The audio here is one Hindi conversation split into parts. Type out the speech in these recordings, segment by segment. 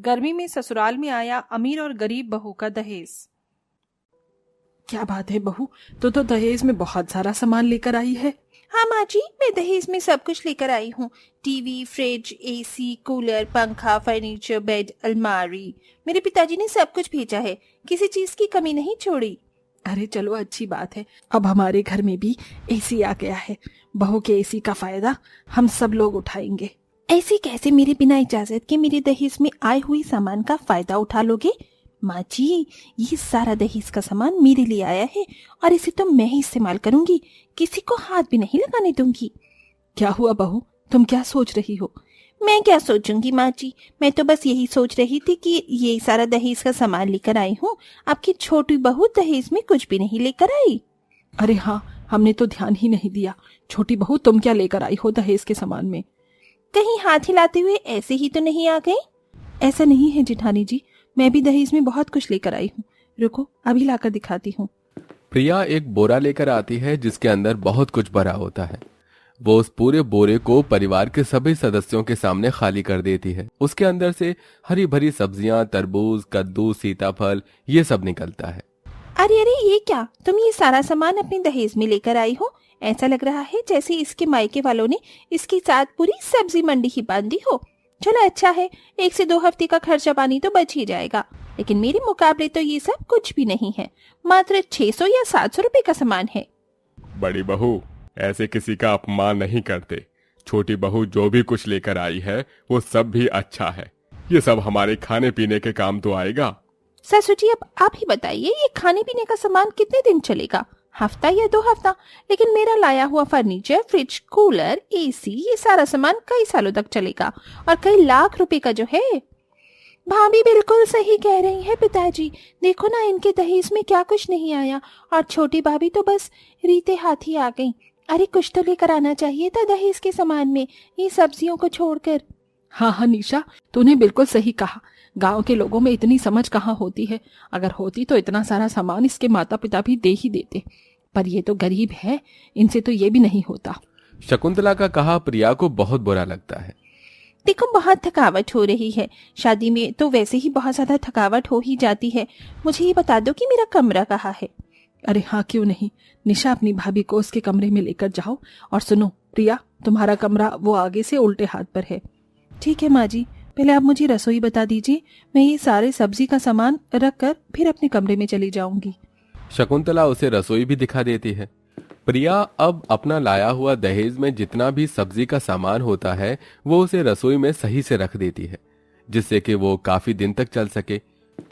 गर्मी में ससुराल में आया अमीर और गरीब बहू का दहेज। क्या बात है बहू, तो दहेज में बहुत सारा सामान लेकर आई है। हाँ माँ जी, मैं दहेज में सब कुछ लेकर आई हूँ। टीवी, फ्रिज, एसी, कूलर, पंखा, फर्नीचर, बेड, अलमारी। मेरे पिताजी ने सब कुछ भेजा है, किसी चीज की कमी नहीं छोड़ी। अरे चलो अच्छी बात है, अब हमारे घर में भी एसी आ गया है। बहू के एसी का फायदा हम सब लोग उठाएंगे। ऐसे कैसे मेरे बिना इजाजत के मेरे दहेज में आए हुए सामान का फायदा उठा लोगे? माँ जी, ये सारा दहेज का सामान मेरे लिए आया है और इसे तो मैं ही इस्तेमाल करूंगी, किसी को हाथ भी नहीं लगाने दूंगी। क्या हुआ बहू, तुम क्या सोच रही हो? मैं क्या सोचूंगी माँ जी, मैं तो बस यही सोच रही थी कि ये सारा दहेज का सामान लेकर आई हूँ, आपकी छोटी बहू दहेज में कुछ भी नहीं लेकर आई। अरे हाँ, हमने तो ध्यान ही नहीं दिया। छोटी बहू, तुम क्या लेकर आई हो दहेज के सामान में? कहीं हाथ हिलाते हुए ऐसे ही तो नहीं आ गई? ऐसा नहीं है जेठानी जी, मैं भी दहेज में बहुत कुछ लेकर आई हूँ। रुको, अभी लाकर दिखाती हूँ। प्रिया एक बोरा लेकर आती है जिसके अंदर बहुत कुछ भरा होता है। वो उस पूरे बोरे को परिवार के सभी सदस्यों के सामने खाली कर देती है। उसके अंदर से हरी भरी सब्जियां, तरबूज, कद्दू, सीताफल, ये सब निकलता है। अरे अरे, ये क्या, तुम ये सारा सामान अपने दहेज में लेकर आई हो? ऐसा लग रहा है जैसे इसके मायके वालों ने इसके साथ पूरी सब्जी मंडी ही बांधी हो। चलो अच्छा है, 1 से 2 हफ्ते का खर्चा पानी तो बच ही जाएगा, लेकिन मेरे मुकाबले तो ये सब कुछ भी नहीं है। मात्र 600 या 700 रुपए का सामान है। बड़ी बहू, ऐसे किसी का अपमान नहीं करते। छोटी बहू जो भी कुछ लेकर आई है वो सब भी अच्छा है। ये सब हमारे खाने पीने के काम तो आएगा। ससुर जी, अब आप ही बताइए, ये खाने पीने का सामान कितने दिन चलेगा? हफ्ता या 2 हफ्ता? लेकिन मेरा लाया हुआ फर्नीचर, फ्रिज, कूलर, एसी, ये सारा सामान कई सालों तक चलेगा और कई लाख रुपए का जो है। भाभी बिल्कुल सही कह रही है पिताजी, देखो ना इनके दहेज में क्या कुछ नहीं आया और छोटी भाभी तो बस रीते हाथ ही आ गई। अरे कुछ तो लेकर आना चाहिए था दहेज के सामान में, ये सब्जियों को छोड़कर। हाँ हाँ निशा, तूने बिल्कुल सही कहा। गांव के लोगों में इतनी समझ कहाँ होती है। अगर होती तो इतना सारा सामान इसके माता पिता भी दे ही देते, पर ये तो गरीब है, इनसे तो ये भी नहीं होता। शकुंतला का कहा प्रिया को बहुत बुरा लगता है। देखो, बहुत थकावट हो रही है, शादी में तो वैसे ही बहुत ज्यादा थकावट हो ही जाती है। मुझे ये बता दो कि मेरा कमरा कहाँ है? अरे हाँ, क्यों नहीं। निशा, अपनी भाभी को उसके कमरे में लेकर जाओ। और सुनो प्रिया, तुम्हारा कमरा वो आगे से उल्टे हाथ पर है। ठीक है माँ जी, पहले आप मुझे रसोई बता दीजिए, मैं ये सारे सब्जी का सामान रख कर फिर अपने कमरे में चली जाऊंगी। शकुंतला उसे रसोई भी दिखा देती है। प्रिया अब अपना लाया हुआ दहेज में जितना भी सब्जी का सामान होता है वो उसे रसोई में सही से रख देती है, जिससे कि वो काफी दिन तक चल सके।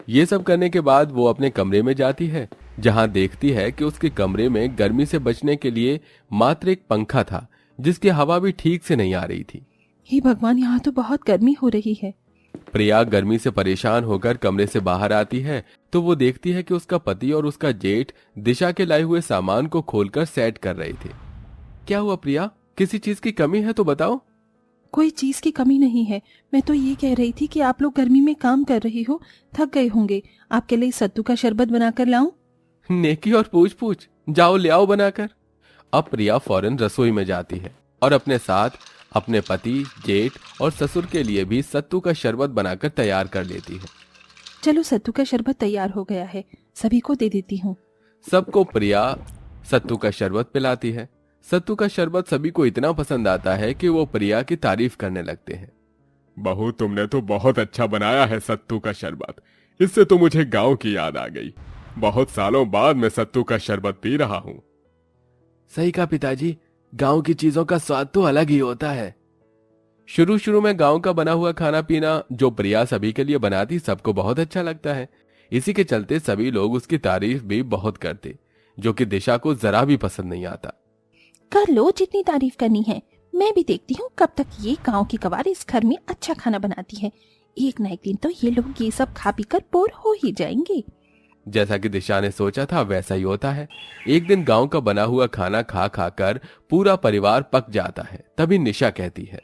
ये सब करने के बाद वो अपने कमरे में जाती है, जहां देखती है कि उसके कमरे में गर्मी से बचने के लिए मात्र एक पंखा था, जिसकी हवा भी ठीक से नहीं आ रही थी। हे भगवान, यहाँ तो बहुत गर्मी हो रही है। प्रिया गर्मी से परेशान होकर कमरे से बाहर आती है तो वो देखती है कि उसका पति और उसका जेठ दिशा के लाए हुए सामान को खोलकर सेट कर रहे थे। क्या हुआ प्रिया, किसी चीज की कमी है तो बताओ। कोई चीज की कमी नहीं है, मैं तो ये कह रही थी कि आप लोग गर्मी में काम कर रही हो, थक गए होंगे, आपके लिए सत्तू का शरबत बनाकर लाऊं? नेकी और पूछ पूछ, जाओ ले आओ बनाकर। अब प्रिया फौरन रसोई में जाती है और अपने साथ अपने पति, जेठ और ससुर के लिए भी सत्तू का शरबत बनाकर तैयार कर लेती है। चलो, सत्तू का शरबत तैयार हो गया है, सभी को दे देती हूँ। सबको प्रिया सत्तू का शरबत पिलाती है। सत्तू का शरबत सभी को इतना पसंद आता है कि वो प्रिया की तारीफ करने लगते हैं। बहू, तुमने तो बहुत अच्छा बनाया है सत्तू का शरबत। इससे तो मुझे गांव की याद आ गई। बहुत सालों बाद मैं सत्तू का शरबत पी रहा हूँ। सही कहा पिताजी, गांव की चीजों का स्वाद तो अलग ही होता है। शुरू शुरू में गांव का बना हुआ खाना पीना जो प्रिया सभी के लिए बनाती सबको बहुत अच्छा लगता है। इसी के चलते सभी लोग उसकी तारीफ भी बहुत करते, जो कि दिशा को जरा भी पसंद नहीं आता। कर लो जितनी तारीफ करनी है, मैं भी देखती हूँ कब तक ये गांव की कवार इस घर में अच्छा खाना बनाती है। एक ना एक दिन तो ये लोग ये सब खा पी कर बोर हो ही जाएंगे। जैसा कि दिशा ने सोचा था वैसा ही होता है। एक दिन गांव का बना हुआ खाना खा खा कर पूरा परिवार पक जाता है। तभी निशा कहती है,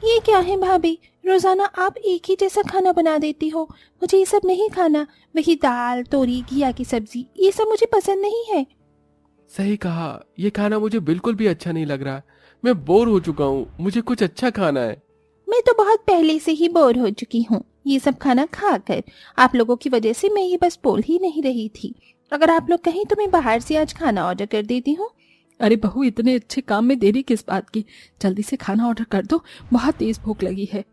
ये क्या है भाभी, रोजाना आप एक ही जैसा खाना बना देती हो, मुझे ये सब नहीं खाना। वही दाल, तोरी, घिया की सब्जी, ये सब मुझे पसंद नहीं है। सही कहा, ये खाना मुझे बिल्कुल भी अच्छा नहीं लग रहा। मैं बोर हो चुका हूँ, मुझे कुछ अच्छा खाना है। मैं तो बहुत पहले से ही बोर हो चुकी हूँ ये सब खाना खाकर। आप लोगों की वजह से मैं ये बस बोल ही नहीं रही थी। अगर आप लोग कहीं तो मैं बाहर से आज खाना ऑर्डर कर देती हूँ। अरे बहू, इतने अच्छे काम में देरी किस बात की? जल्दी से खाना ऑर्डर कर दो, बहुत तेज भूख लगी है।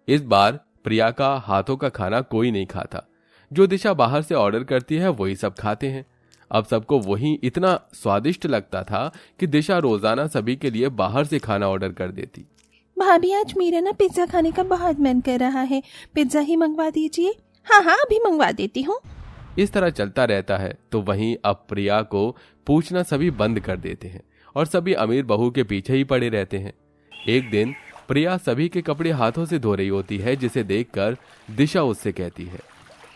इस बार प्रिया का हाथों का खाना कोई नहीं खाता। जो दिशा बाहर से ऑर्डर करती है वही सब खाते हैं। अब सबको वही इतना स्वादिष्ट लगता था कि दिशा रोजाना सभी के लिए बाहर से खाना ऑर्डर कर देती। भाभी, आज मेरा ना पिज्जा खाने का बहुत मन कर रहा है, पिज्जा ही मंगवा दीजिए। हाँ हाँ, अभी मंगवा देती हूँ। इस तरह चलता रहता है तो वहीं अब प्रिया को पूछना सभी बंद कर देते हैं और सभी अमीर बहू के पीछे ही पड़े रहते हैं। एक दिन प्रिया सभी के कपड़े हाथों से धो रही होती है, जिसे देखकर दिशा उससे कहती है,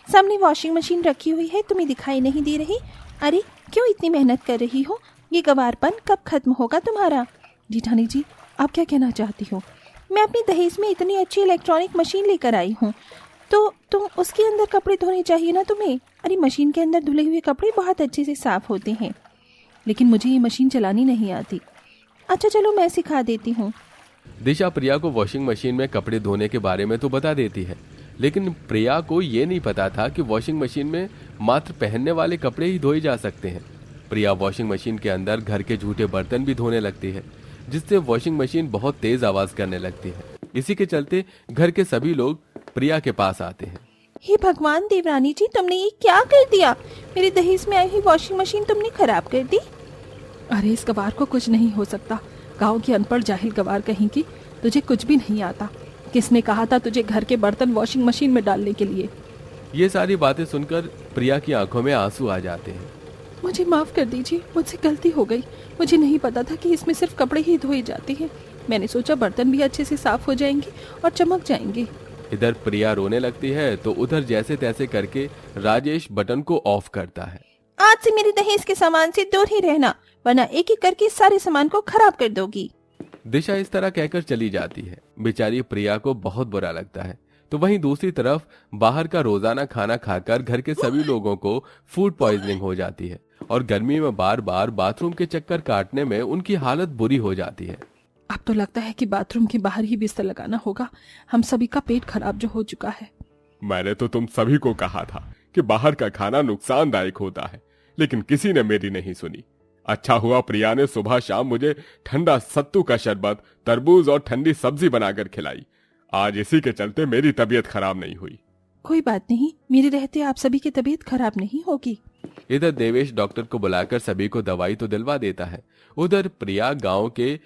सामने वॉशिंग मशीन रखी हुई है, तुम्हें दिखाई नहीं दे रही? अरे क्यों इतनी मेहनत कर रही हो? ये गवारपन कब खत्म होगा तुम्हारा? जेठानी जी, आप क्या कहना चाहती हो? मैं अपनी दहेज में इतनी अच्छी इलेक्ट्रॉनिक मशीन लेकर आई हूँ, तो तुम उसके अंदर कपड़े धोने चाहिए ना तुम्हें। अरे मशीन के अंदर धुले हुए कपड़े बहुत अच्छे से साफ होते हैं। लेकिन मुझे ये मशीन चलानी नहीं आती। अच्छा चलो, मैं सिखा देती हूँ। दिशा प्रिया को वॉशिंग मशीन में कपड़े धोने के बारे में तो बता देती है, लेकिन प्रिया को ये नहीं पता था कि वॉशिंग मशीन में मात्र पहनने वाले कपड़े ही धोए जा सकते हैं। प्रिया वॉशिंग मशीन के अंदर घर के झूठे बर्तन भी धोने लगती है, जिससे वॉशिंग मशीन बहुत तेज आवाज करने लगती है। इसी के चलते घर के सभी लोग प्रिया के पास आते हैं। हे भगवान, देवरानी जी, तुमने ये क्या कर दिया? मेरे दहेज में आई हुई वॉशिंग मशीन तुमने खराब कर दी। अरे इस गवार को कुछ नहीं हो सकता। गांव की अनपढ़ जाहिल गवार कहीं की, तुझे कुछ भी नहीं आता। किसने कहा था तुझे घर के बर्तन वॉशिंग मशीन में डालने के लिए? ये सारी बातें सुनकर प्रिया की आंखों में आंसू आ जाते हैं। मुझे माफ कर दीजिए, मुझसे गलती हो गई। मुझे नहीं पता था कि इसमें सिर्फ कपड़े ही धोए जाते हैं। मैंने सोचा बर्तन भी अच्छे से साफ हो जाएंगे और चमक जाएंगे। इधर प्रिया रोने लगती है तो उधर जैसे तैसे करके राजेश बटन को ऑफ करता है। आज से मेरे दहेज के सामान से दूर ही रहना, वरना एक एक करके सारे सामान को खराब कर दोगी। दिशा इस तरह कहकर चली जाती है। बेचारी प्रिया को बहुत बुरा लगता है। तो वहीं दूसरी तरफ बाहर का रोजाना खाना खाकर घर के सभी लोगों को फूड पॉइजनिंग हो जाती है और गर्मी में बार बार बाथरूम के चक्कर काटने में उनकी हालत बुरी हो जाती है। अब तो लगता है कि बाथरूम के बाहर ही बिस्तर लगाना होगा। हम सभी का पेट खराब जो हो चुका है। मैंने तो तुम सभी को कहा था कि बाहर का खाना नुकसानदायक होता है, लेकिन किसी ने मेरी नहीं सुनी। अच्छा हुआ प्रिया ने सुबह शाम मुझे ठंडा सत्तू का शरबत, तरबूज और ठंडी सब्जी बनाकर खिलाई। आज इसी के चलते मेरी तबीयत खराब नहीं हुई। कोई बात नहीं, मेरे रहते आप सभी की तबीयत खराब नहीं होगी। इधर देवेश डॉक्टर को बुलाकर सभी को दवाई तो दिलवा देता है। उधर प्रिया गांव के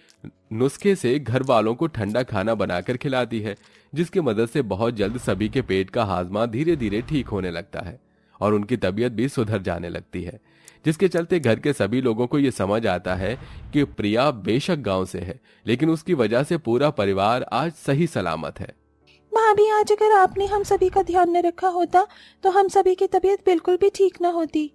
नुस्खे से घर वालों को ठंडा खाना बनाकर खिलाती है, जिसकी मदद से बहुत जल्द सभी के पेट का हाजमा धीरे धीरे ठीक होने लगता है और उनकी तबीयत भी सुधर जाने लगती है, जिसके चलते घर के सभी लोगों को ये समझ आता है कि प्रिया बेशक गांव से है, लेकिन उसकी वजह से पूरा परिवार आज सही सलामत है। भाभी, आज अगर आपने हम सभी का ध्यान न रखा होता तो हम सभी की तबीयत बिल्कुल भी ठीक न होती।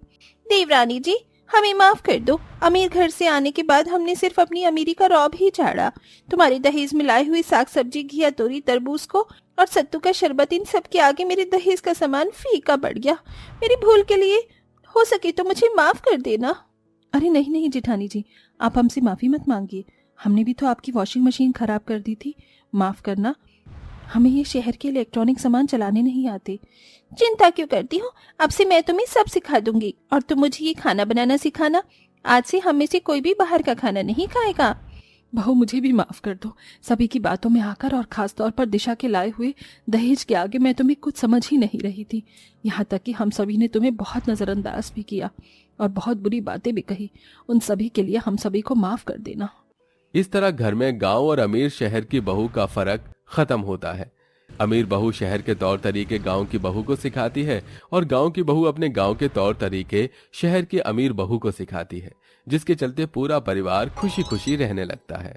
देवरानी जी, हमें माफ कर दो। अमीर घर से आने के बाद हमने सिर्फ अपनी अमीरी का रौब ही झाड़ा। तुम्हारे दहेज में लाई हुई साग सब्जी, घिया, तोरी, तरबूज को और सत्तू का शरबत, इन सब के आगे मेरे दहेज का सामान फीका पड़ गया। मेरी भूल के लिए हो सके तो मुझे माफ कर देना। अरे नहीं नहीं जेठानी जी, आप हमसे माफी मत मांगिए। हमने भी तो आपकी वॉशिंग मशीन खराब कर दी थी। माफ करना, हमें ये शहर के इलेक्ट्रॉनिक सामान चलाने नहीं आते। चिंता क्यों करती हो? अब से मैं तुम्हें सब सिखा दूंगी और तुम मुझे ये खाना बनाना सिखाना। आज से हम में से कोई भी बाहर का खाना नहीं खाएगा। बहू, मुझे भी माफ कर दो। सभी की बातों में आकर और खास तौर पर दिशा के लाए हुए दहेज के आगे मैं तुम्हें कुछ समझ ही नहीं रही थी। यहाँ तक कि हम सभी ने तुम्हें बहुत नजरअंदाज भी किया और बहुत बुरी बातें भी कही। उन सभी के लिए हम सभी को माफ कर देना। इस तरह घर में गांव और अमीर शहर की बहू का फर्क खत्म होता है। अमीर बहू शहर के तौर तरीके गांव की बहू को सिखाती है और गांव की बहू अपने गांव के तौर तरीके शहर की अमीर बहू को सिखाती है, जिसके चलते पूरा परिवार खुशी खुशी रहने लगता है।